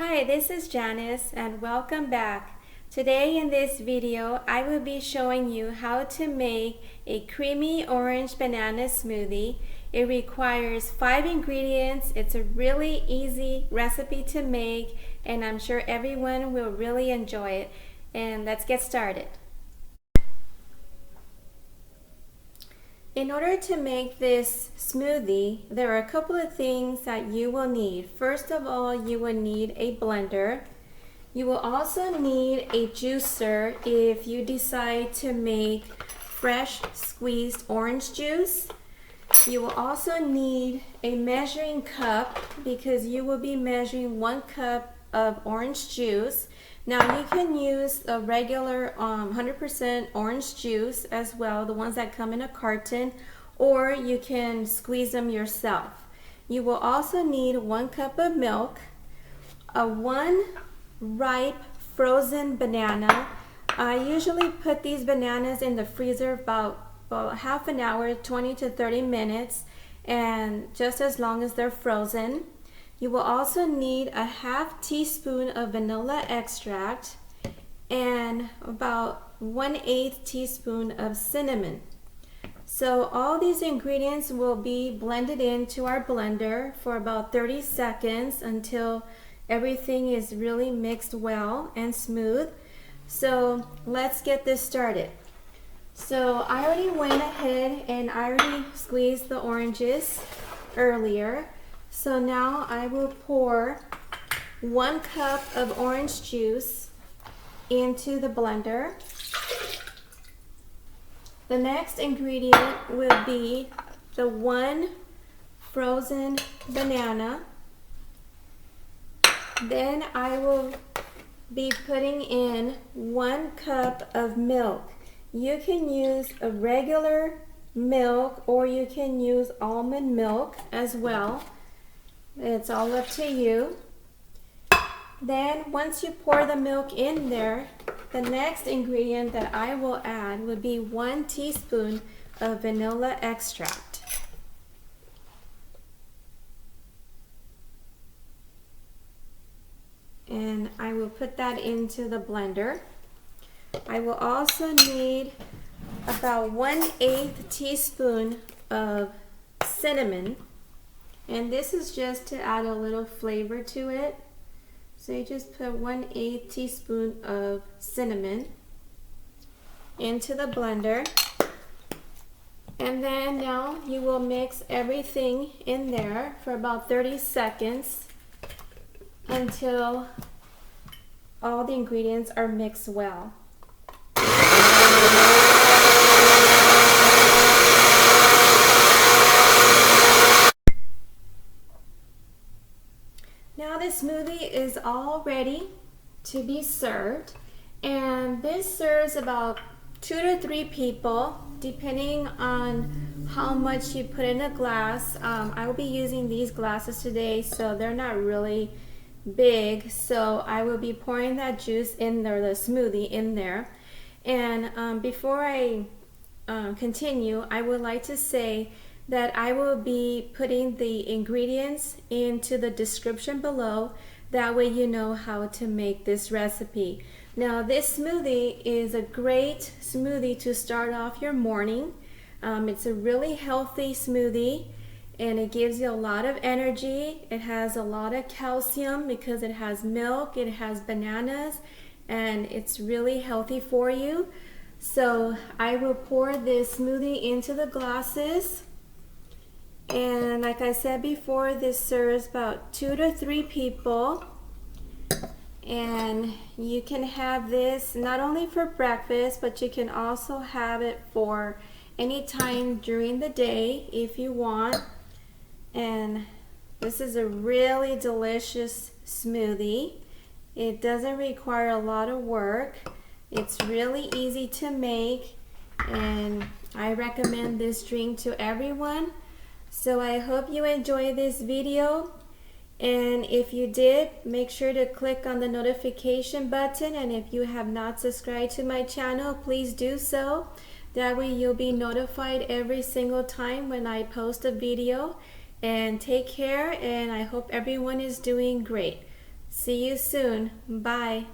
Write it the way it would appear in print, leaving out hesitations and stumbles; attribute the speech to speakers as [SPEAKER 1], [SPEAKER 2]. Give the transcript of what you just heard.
[SPEAKER 1] Hi, this is Janice and welcome back. Today in this video, I will be showing you how to make a creamy orange banana smoothie. It requires 5 ingredients. It's a really easy recipe to make and I'm sure everyone will really enjoy it. And let's get started. In order to make this smoothie, there are a couple of things that you will need. First of all, you will need a blender. You will also need a juicer if you decide to make fresh squeezed orange juice. You will also need a measuring cup because you will be measuring 1 cup of orange juice. Now you can use a regular 100% orange juice as well, the ones that come in a carton, or you can squeeze them yourself. You will also need 1 cup of milk, 1 ripe frozen banana. I usually put these bananas in the freezer about half an hour, 20 to 30 minutes, and just as long as they're frozen. You will also need a half teaspoon of vanilla extract and about 1/8 teaspoon of cinnamon. So all these ingredients will be blended into our blender for about 30 seconds until everything is really mixed well and smooth. So let's get this started. So I already went ahead and I already squeezed the oranges earlier. So now I will pour 1 cup of orange juice into the blender. The next ingredient will be the 1 frozen banana. Then I will be putting in 1 cup of milk. You can use a regular milk or you can use almond milk as well. It's all up to you. Then once you pour the milk in there, the next ingredient that I will add would be 1 teaspoon of vanilla extract. And I will put that into the blender. I will also need about 1/8 teaspoon of cinnamon. And this is just to add a little flavor to it. So you just put 1/8 teaspoon of cinnamon into the blender. And then now you will mix everything in there for about 30 seconds until all the ingredients are mixed well. Now this smoothie is all ready to be served, and this serves about 2 to 3 people depending on how much you put in a glass. I will be using these glasses today, so they're not really big, so I will be pouring that juice in there, the smoothie in there. And before I continue, I would like to say that I will be putting the ingredients into the description below. That way you know how to make this recipe. Now this smoothie is a great smoothie to start off your morning. It's a really healthy smoothie and it gives you a lot of energy. It has a lot of calcium because it has milk, it has bananas, and it's really healthy for you. So I will pour this smoothie into the glasses. And like I said before, this serves about 2 to 3 people. And you can have this not only for breakfast, but you can also have it for any time during the day if you want. And this is a really delicious smoothie. It doesn't require a lot of work. It's really easy to make, and I recommend this drink to everyone. So I hope you enjoyed this video, and if you did, make sure to click on the notification button, and if you have not subscribed to my channel, please do so. That way you'll be notified every single time when I post a video. And take care, and I hope everyone is doing great. See you soon. Bye.